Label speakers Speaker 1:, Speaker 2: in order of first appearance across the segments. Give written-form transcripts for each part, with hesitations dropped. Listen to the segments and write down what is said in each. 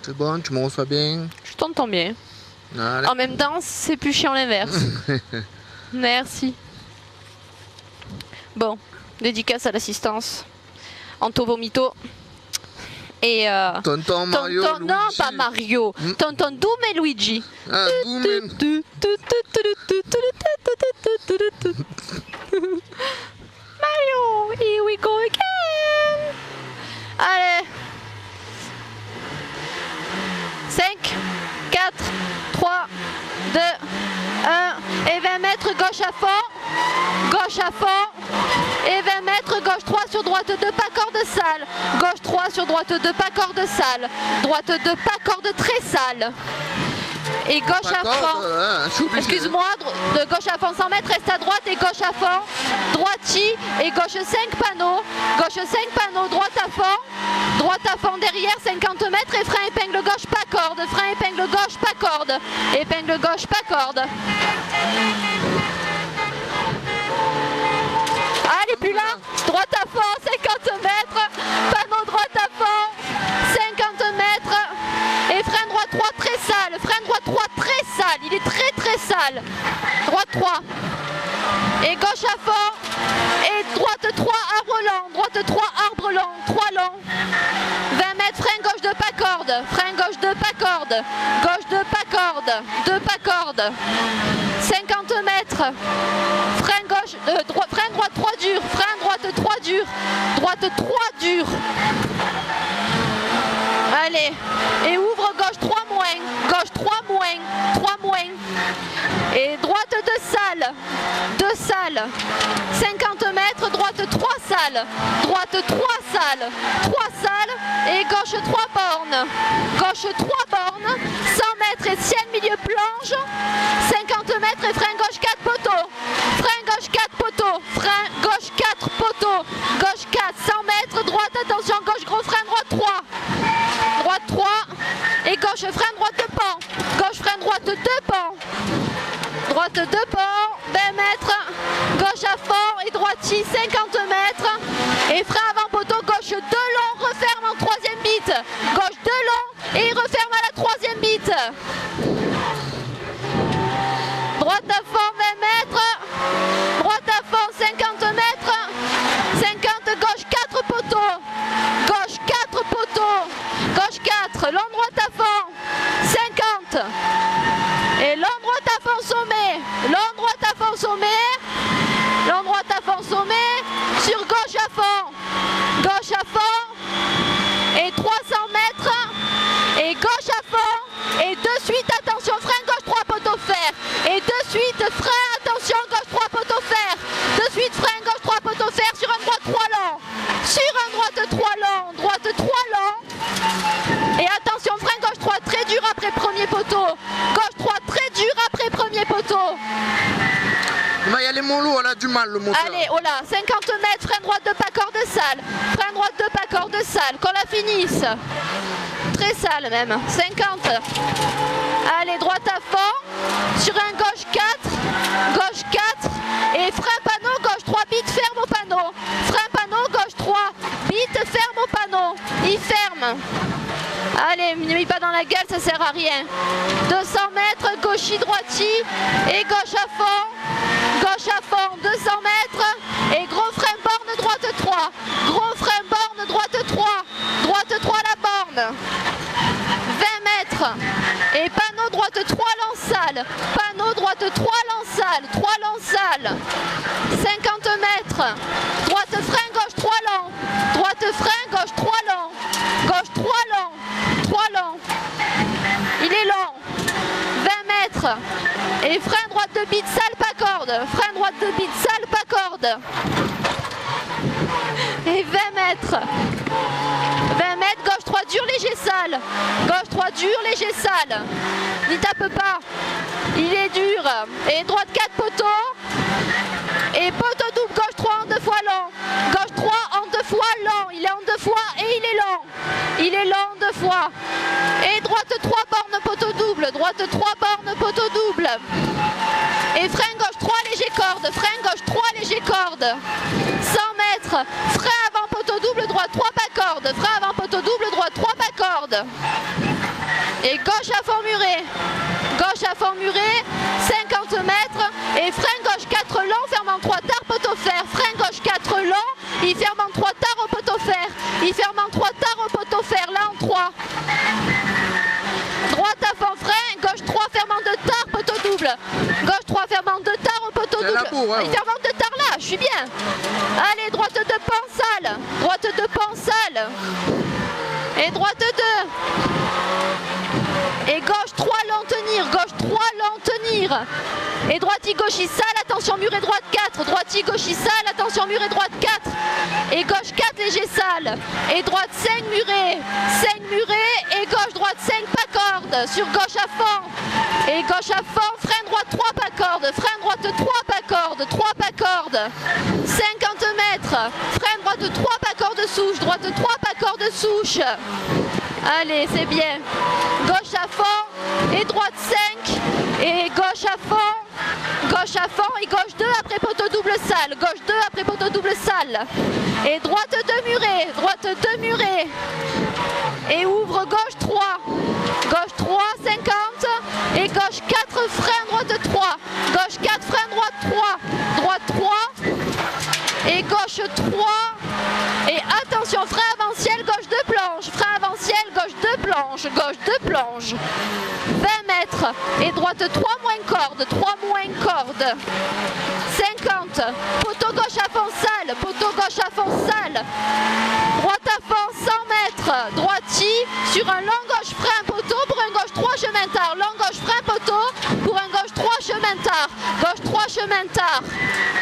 Speaker 1: C'est bon, tu me reçois bien?
Speaker 2: Je t'entends bien.
Speaker 1: Allez.
Speaker 2: En même temps, c'est plus chiant l'inverse. Merci. Bon, dédicace à l'assistance. Anto Vomito. Et
Speaker 1: Tonton Mario,
Speaker 2: tonton, non,
Speaker 1: Luigi.
Speaker 2: pas Mario. Tonton Doom et Luigi.
Speaker 1: Ah, Doom et...
Speaker 2: Mario, here we go again. Allez. 5, 4, 3, 2, 1. Et 20 mètres gauche à fond. Gauche à fond. Et 20 mètres gauche 3 sur droite 2, pas corde sale. Gauche 3 sur droite 2, pas corde sale. Droite 2, pas corde très sale. Et gauche à fond. Excuse-moi, de gauche à fond 100 mètres, reste à droite et gauche à fond. Droiti et gauche 5 panneaux. Gauche 5 panneaux, droite à fond. Droite à fond derrière 50 mètres et frein épingle gauche, pas corde. Frein épingle gauche, pas corde. Épingle gauche, pas corde. Allez, plus là. Droite à fond, 50 mètres. Panneau droite à fond, 50 mètres. Et frein droit 3 très sale. Frein droit 3 très sale. Il est très très sale. Droite 3. Et gauche à fond. Et droite 3 arbre long. Droite 3 arbre long. 3 long. 20 mètres, frein gauche de pas corde. Frein gauche de pas corde. Gauche de pas corde. De pas corde. 50 mètres. Frein gauche, frein droite 3 dur. Frein droite 3 dur. Droite 3 dur. Allez. Et ouvre gauche 3 moins. Gauche 3 moins. 3 moins. Et droite 2 sale. 2 sale. 50 mètres. Droite 3 sale. Droite 3 sale. 3 sale. Et gauche 3 bornes. Gauche 3 bornes. 100 mètres et ciel milieu planche. 50 mètres et frein gauche 4 poteaux. Frein gauche 4 poteaux. Frein gauche 4 poteaux. Gauche 4. 100 mètres. Droite, attention. Gauche gros frein droite 3. Droite 3. Et gauche frein droite 2 pans. Gauche frein droite 2 pans. Droite 2 pans. 20 mètres. Gauche à fond. Et droiti 50 mètres. Et frein avant poteau. Gauche 2 long. Referme en 3e bite. Gauche 2 long. Et il referme à la 3e bite. Droite à fond 20 mètres. Droite à fond 50 mètres. 50 gauche 4 poteaux. Gauche 4 poteaux. Gauche 4. Long droite à fond. 50. Et long droite à fond sommet. Long droite à fond sommet. Long droite à fond sommet. Sur gauche à fond. Gauche à fond. Et 300 mètres. Et gauche à fond. Et de suite, attention, frein gauche 3 poteaux fer. Et de suite, frein, attention, gauche 3 poteaux fer. De suite, frein gauche 3 poteaux fer sur un droite 3 long. Sur un droite 3 long. Droite 3 long. Et attention, frein gauche 3 très dur après premier poteau. Gauche 3 très dur après premier poteau.
Speaker 1: Il va y aller mollo, on a du mal le moteur.
Speaker 2: Allez, oh là, 50 mètres, frein droite de pas corde sale. Frein droite de pas corde sale, qu'on la finisse. Très sale même, 50. Allez, droite à fond. Sur un gauche 4. Gauche 4. Et frein panneau, gauche 3, bite ferme au panneau. Frein panneau, gauche 3. Bite ferme au panneau. Il ferme. Allez, ne mets pas dans la gueule, ça sert à rien. 200 mètres, gauchi, droiti. Et gauche à fond. Gauche à fond, 200 mètres. Et gros frein borne, droite 3. Gros frein borne, droite 3. Droite 3 la borne. 20 mètres. Et panneau droite 3 lansales. Panneau droite 3 lansales. 3 lansales. 50 mètres. Droite frein, gauche 3 long. Droite frein, gauche 3 long. Gauche 3 long. 3 long. Il est long. 20 mètres. Et frein droite de bite sale, pas corde. Frein droite de bite sale, pas corde. Et 20 mètres. 20 mètres, gauche 3 dur, léger sale. Gauche 3 dur, léger sale. N'y tape pas. Il est dur. Et droite 4 poteaux. Et poteau double, gauche 3 en 2 fois long. Gauche 3 en 2 fois long. Il est en 2 fois et il est long. Il est long 2 fois. Et droite 3 bornes, poteau double. Droite 3 bornes, poteau double. Et frein gauche 3 léger corde. Frein gauche 3 léger corde. 100 mètres. Frein avant poteau double, droite 3 pas corde. Frein avant poteau double, droite 3 pas corde. corde. Et gauche à fond muré. Gauche à fond muré, 50 mètres. Et frein gauche 4 long, ferme en 3 tard, poteau fer. Frein gauche 4 long, il ferme en 3 tard au poteau fer. Il ferme en 3 tard au poteau fer, là en 3. Droite à fond frein, gauche 3 ferme en 2 tard, poteau double. Gauche 3 ferme en 2 tard au poteau double. Il ferme en 2 tard là, je suis bien. Allez, droite 2 pensale. Droite 2 pensale. Et droite 2. Et gauche 3 long tenir, gauche 3 long tenir. Et droite gauche sale, attention muré droite 4. Droite gauche sale, attention muré droite 4. Et gauche 4 léger sale. Et droite 5 muré. 5 muré et gauche droite 5 pas corde. Sur gauche à fond. Et gauche à fond, frein droite 3 pas corde. Frein droite 3 pas corde. 3 pas corde. 50 mètres. Frein droite 3 pas corde souche. Droite 3 pas corde souche. Allez, c'est bien. Gauche à fond et droite 5 et gauche à fond et gauche 2 après poteau double salle. Gauche 2 après poteau double salle. Et droite 2 muré, droite 2 muré. Et ouvre gauche 3. Gauche 3, 50 et gauche 4 frein droite 3. Gauche 4 frein droite 3. Droite 3 et gauche 3. Et attention, frein avant-ciel, gauche 2 planches. Frein avant-ciel, gauche 2 planches. Gauche 2 planches. 20 mètres. Et droite 3 moins corde. 3 moins corde. 50. Poteau gauche à fond salle. Poteau gauche à fond salle. Droite à fond 100 mètres. Droiti sur un long gauche frein poteau pour un gauche 3 chemin tard. Long gauche frein poteau pour un gauche 3 chemin tard. Gauche 3 chemin tard.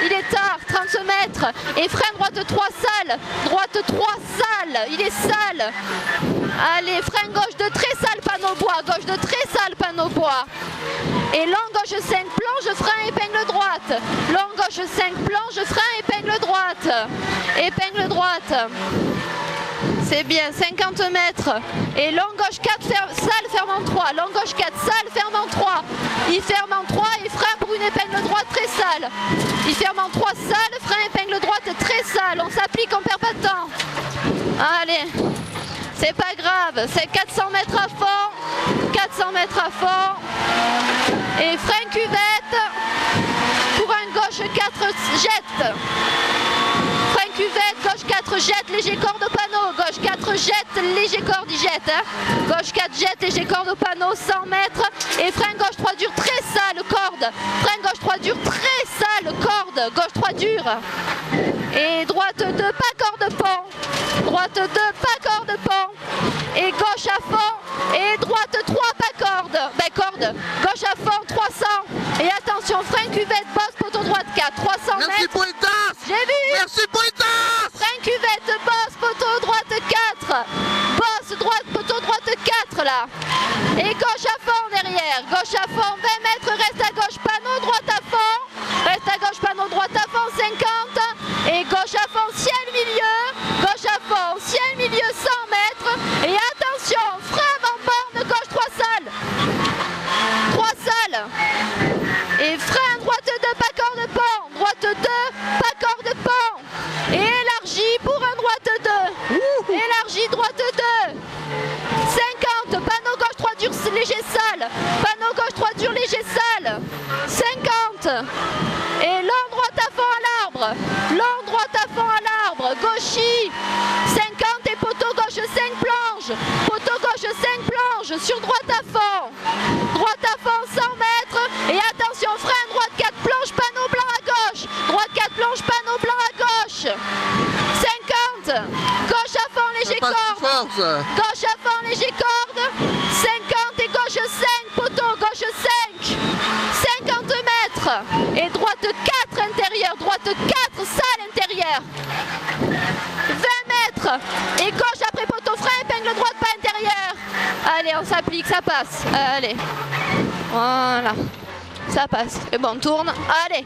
Speaker 2: Il est tard, 30 mètres. Et frein droite 3 salle. Droite 3 salle. Il est sale. Allez, frein gauche de très sale panneau bois. Gauche de très sale panneau bois. Et long gauche 5 planches, frein épingle droite. Long gauche 5 planches, frein épingle droite. Épingle droite. C'est bien, 50 mètres. Et long gauche 4, salle, ferme en 3. Long gauche 4, salle, ferme en 3. Il ferme en 3 et frein pour une épingle droite très sale. Il ferme en 3 salle, frein épingle droite très sale. On s'applique, on perd pas de temps. Allez, c'est pas grave. C'est 400 mètres à fond. 400 mètres à fond. Et frein cuvette pour un gauche 4 jette. Frein cuvette, gauche 4 jette, léger corde au panneau. Gauche 4 jette, léger corde, il jette. Hein. Gauche 4 jette, léger corde au panneau, 100 mètres. Et frein gauche 3 dur, très sale, corde. Frein gauche 3 dur, très sale, corde. Gauche 3 dur. Et droite 2, pas corde pont. Droite 2, pas corde pont. Et gauche à fond. Et droite 3, pas corde. Ben corde. Gauche à fond, 300. Et attention, frein cuvette, bosse, poteau droite 4. 300 mètres.
Speaker 1: Merci Pointas.
Speaker 2: J'ai vu.
Speaker 1: Merci Pointas.
Speaker 2: Frein cuvette, bosse, poteau droite 4. Bosse, droite, poteau droite 4 là. Et gauche à fond derrière. Gauche à fond, 20 mètres, reste à gauche, panneau, droite à fond. Reste à gauche, panneau, droite à fond, 50. Et gauche à fond, ciel milieu. Gauche à fond, ciel milieu, 100 mètres. Et attention, frein en borne, gauche 3 salles. 3 salles. Et frein droite 2, pas corde pont. Droite 2, pas corde pont. Et élargi pour un droite 2. Élargi droite 2. 50. Panneau gauche 3 dur léger sale. Panneau gauche 3 dur léger sale. 50. Et long droite à fond à l'arbre. Long droite à fond à l'arbre. Gauchy. 50 et poteau gauche 5 planches. Poteau gauche 5 planches. Sur droite à fond. Droite à fond 100 mètres. Et attention, frein droite 4 planches, panneau blanc à gauche. Droite 4 planches, panneau blanc à gauche. 50. Gauche à fond, léger corde. Gauche à fond, léger corde. 50 et gauche 5, poteau, gauche 5. 50 mètres. Et droite 4 intérieur. Droite 4, salle intérieure. 20 mètres. Et gauche après poteau, frein, épingle droite, pas intérieur. Allez, on s'applique, ça passe. Allez. Voilà. Ça passe. Et bon, on tourne. Allez.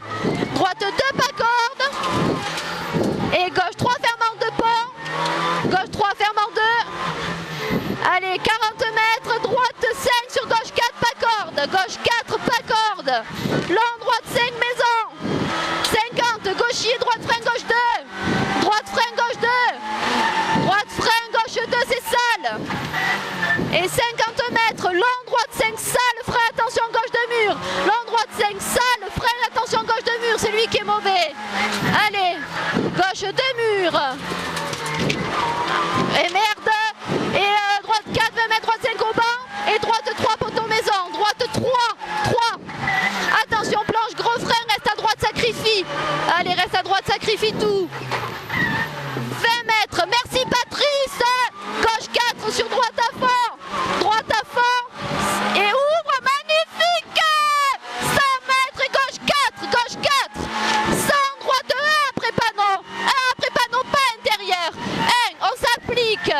Speaker 2: Droite 2, pas corde. Et gauche 3, ferme en 2 ponts. Gauche 3, ferme en 2. Allez, 40 mètres. Droite 5 sur gauche 4, pas corde. Gauche 4, pas corde. Long droite 5, maison. 50. Gauchier, droite frein gauche 2. Droite frein gauche 2. Droite frein gauche 2, c'est sale. Et 50 mètres, long droite 5 salles, frein, attention gauche de mur. Long droite 5 salles, frein, attention gauche de mur, c'est lui qui est mauvais. Allez, gauche de mur. Et merde. Et droite 4, 20 mètres, droite 5 au banc. Et droite 3, poteau maison. Droite 3. Attention, planche, gros frein, reste à droite, sacrifie. Allez, reste à droite, sacrifie tout. 20 mètres, merci Patrice. Gauche 4 sur droite à fond. Droite à fond. Et ouvre, magnifique. 100 mètres et gauche 4. Gauche 4. 100, droite 1 après panneau. 1 après panneau, pas intérieur. 1, on s'applique.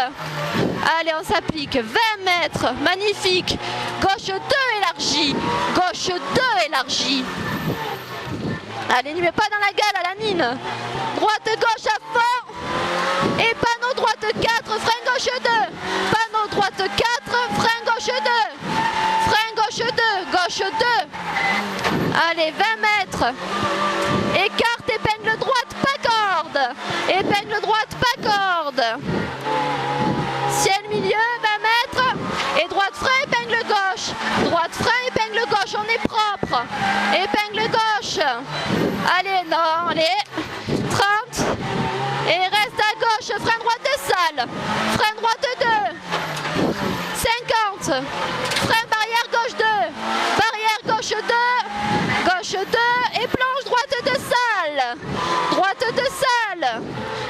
Speaker 2: Allez, on s'applique. 20 mètres, magnifique. Gauche 2 élargie. Gauche 2 élargie. Allez, n'y mets pas dans la gale à la Nine. Droite gauche à fond. Et panneau droite 4, frein gauche 2. Panneau droite 4, frein gauche 2. Frein gauche 2, gauche 2. Allez, 20 mètres. Écarte, épingle droite, pas corde. Épingle droite, pas corde. Ciel milieu, 20 mètres. Et droite frein, épingle gauche. Droite frein, épingle gauche, on est propre. Épingle gauche. Allez, non, allez. 30. Et reste à gauche, frein droite de salle. Frein droite 2. 50. Frein barrière gauche 2. Barrière gauche 2. Gauche 2. Et planche droite de salle. Droite de salle.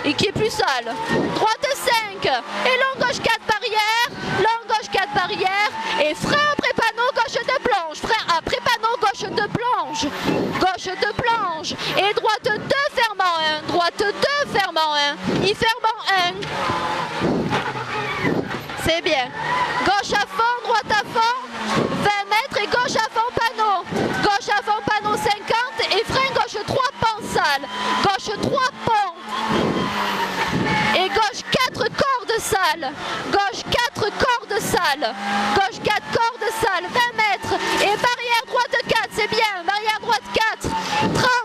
Speaker 2: Et qui est plus sale. Droite 5. Et long gauche 4 barrière. Long gauche 4 barrière. Et frein après panneau gauche de planche. Frein après panneau gauche de planche. Gauche de planche. Et droite 2 fermant 1. Droite 2 fermant 1. Il ferme en 1. C'est bien. Gauche à fond, droite à fond. 20 mètres et gauche à fond panneau. Gauche à fond panneau 50. Et frein gauche 3 pont salle. Gauche 3 pont. Et gauche 4 cordes salle. Gauche 4 cordes salle. Gauche 4 cordes salle. 20 mètres. Et barrière droite 4. C'est bien. Barrière droite 4.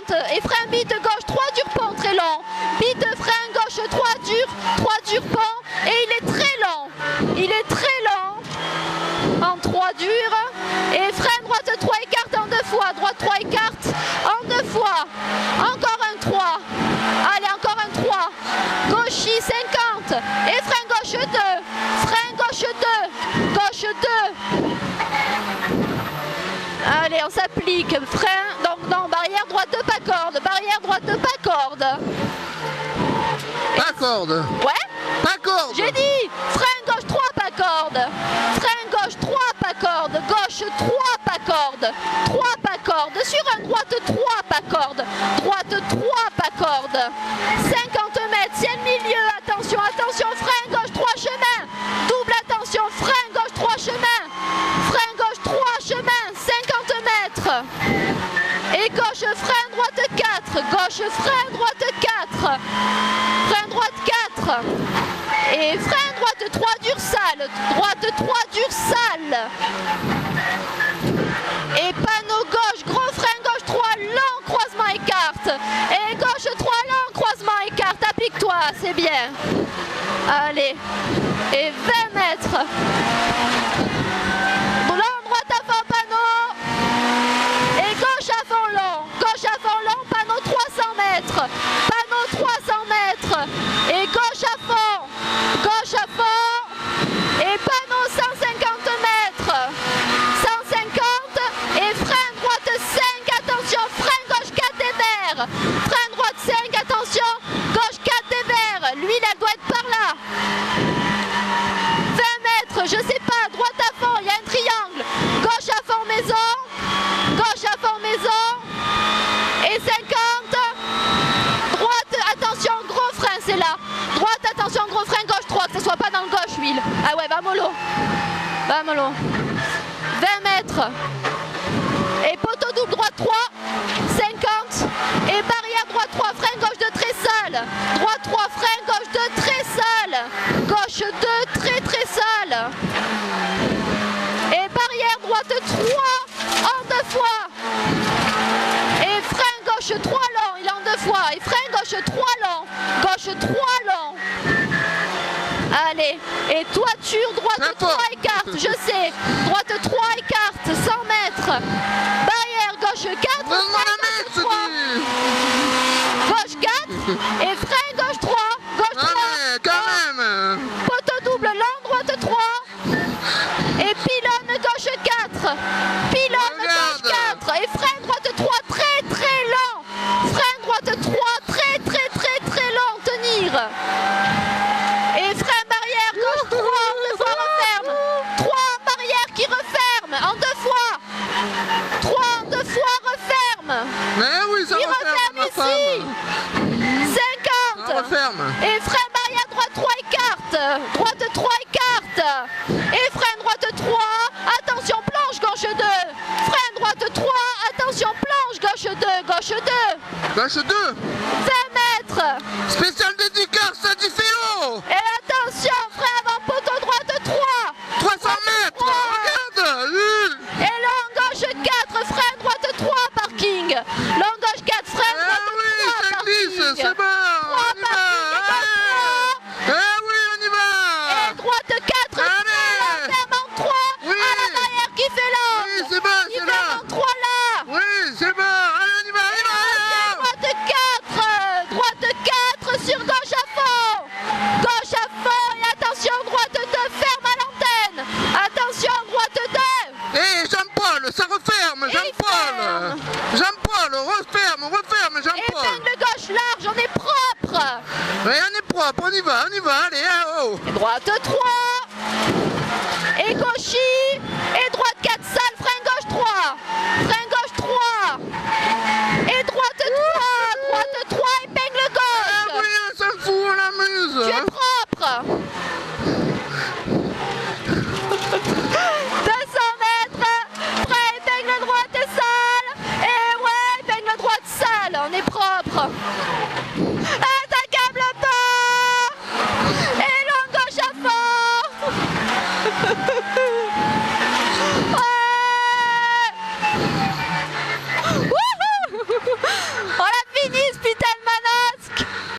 Speaker 2: 30. Et frein bite gauche 3 dur pont très long. Bite frein gauche 3 dur. 3 dur pont. Et il est très long. Il est très long. En 3 dur. Et frein droite 3 écarte en 2 fois. Droite 3 écarte en 2 fois. Encore un 3. Allez, encore un 3. Gauchis 50. Et frein gauche 2. Frein gauche 2. Gauche 2. Allez, on s'applique. Frein. Donc, non, barrière droite 2, pas corde. Barrière droite 2, pas corde.
Speaker 1: Pas corde.
Speaker 2: Ouais?
Speaker 1: Pas corde.
Speaker 2: J'ai dit frein gauche 3 pas corde. Frein gauche 3 pas corde. Gauche 3 pas corde. 3 pas corde. Sur un droite 3 pas corde. Droite 3 pas corde. 50 mètres, ciel milieu. Attention, attention, frein gauche 3 chemin. Double attention, frein gauche 3 chemin. Frein gauche 3 chemin. 50 mètres. Et gauche frein droite 4. Gauche frein droite 4. Frein droite 4. Et frein droite 3 dur salle. Droite 3 dur salle. Et panneau gauche, gros frein gauche 3, long croisement écarte. Et gauche 3, long croisement écarte. Applique-toi, c'est bien. Allez. Et 20 mètres. Long droite à fond panneau. Et gauche à fond long. Gauche à fond long, panneau 300 mètres. Panneau 300 mètres. Et gauche à fond. Gauche à fond. Et panneau 150 mètres. 150. Et frein droite 5. Attention, frein gauche 4 des verts. Frein droite 5. Attention, gauche 4 des verts. Lui, elle doit être par là. 20 mètres, je sais pas. Droite à fond, il y a un triangle. Gauche à fond maison. Gauche à fond maison. Et 50. Droite, attention, gros frein, c'est là. Droite, attention, gros frein, gauche 3, que ce soit pas dans le gauche, huile. Ah ouais, va mollo. Va mollo. 20 mètres. Et poteau double droite 3. 50. Et barrière droite 3, frein gauche de très sale. Droite 3, frein gauche de très sale. Gauche 2, très très sale. Et barrière droite 3 en 2 fois. Et frein gauche 3 long, il est en 2 fois. Et frein gauche 3 long. Gauche 3 long. Allez. sais. Et toiture, droite
Speaker 1: Très
Speaker 2: 3
Speaker 1: fort.
Speaker 2: écarte, je sais. Droite 3 écarte, 100 mètres. Barrière, gauche 4.
Speaker 1: Donne-moi la main, je te dis.
Speaker 2: Gauche 4. Et frein, gauche 3. Gauche 3.
Speaker 1: Allez, quand même.
Speaker 2: Poteau double, long, droite 3. Et pylône, gauche 4. Pylône,
Speaker 1: Regarde.
Speaker 2: gauche 4. Et frein, droite 3, très très long. Frein, droite 3, très très très très long, tenir. Et frein, barrière, gauche 3, en 2 fois referme. 3 en barrière qui referme, en 2 fois. 3 en 2 fois referme.
Speaker 1: Mais oui, ça
Speaker 2: Il
Speaker 1: referme, ma
Speaker 2: referme
Speaker 1: femme.
Speaker 2: ici. 50.
Speaker 1: Ça referme.
Speaker 2: Et frein barrière droite 3 écarte. Droite 3 écarte. Et frein droite 3. Attention planche gauche 2. Frein droite 3. Attention planche gauche 2. Gauche 2.
Speaker 1: Gauche 2.
Speaker 2: 20 mètres.
Speaker 1: Spécial dédicace à Difféo.
Speaker 2: Et attention frein avant poteau droite 3.
Speaker 1: 300 mètres. Regarde.
Speaker 2: Et long gauche 4. Frein droite 3 parking. Long gauche 4. Frein
Speaker 1: Eh
Speaker 2: droite
Speaker 1: oui,
Speaker 2: 3
Speaker 1: ça glisse,
Speaker 2: parking.
Speaker 1: c'est bon.
Speaker 2: 3
Speaker 1: On y va.
Speaker 2: parking.
Speaker 1: Allez. Eh oui, on y va.
Speaker 2: Et droite 4.
Speaker 1: Allez.
Speaker 2: Ferme en 3.
Speaker 1: Oui.
Speaker 2: À la barrière qui fait long.
Speaker 1: Oui, c'est bon,
Speaker 2: Il
Speaker 1: c'est
Speaker 2: ferme
Speaker 1: là.
Speaker 2: en 3 là.
Speaker 1: Oui, c'est bon. Allez, on y va, on y va.
Speaker 2: Droite 4. Droite 4 sur gauche à fond. Gauche à fond. Et attention, droite 2. Ferme à l'antenne. Attention, droite 2.
Speaker 1: Eh, Jean-Paul, ça referme, Jean-Paul.
Speaker 2: ferme.
Speaker 1: Jean-Paul, referme, Jean-Paul.
Speaker 2: Épingle gauche large. On est propre.
Speaker 1: Oui, on est propre, on y va, allez, oh.
Speaker 2: Et droite 3. Et gauchis. Et droite 4 sale. Frein gauche 3. Frein gauche 3. Et droite 3. Droite 3. Épingle
Speaker 1: Ah
Speaker 2: gauche.
Speaker 1: oui, on s'en fout, on
Speaker 2: Tu es
Speaker 1: l'amuse.
Speaker 2: propre.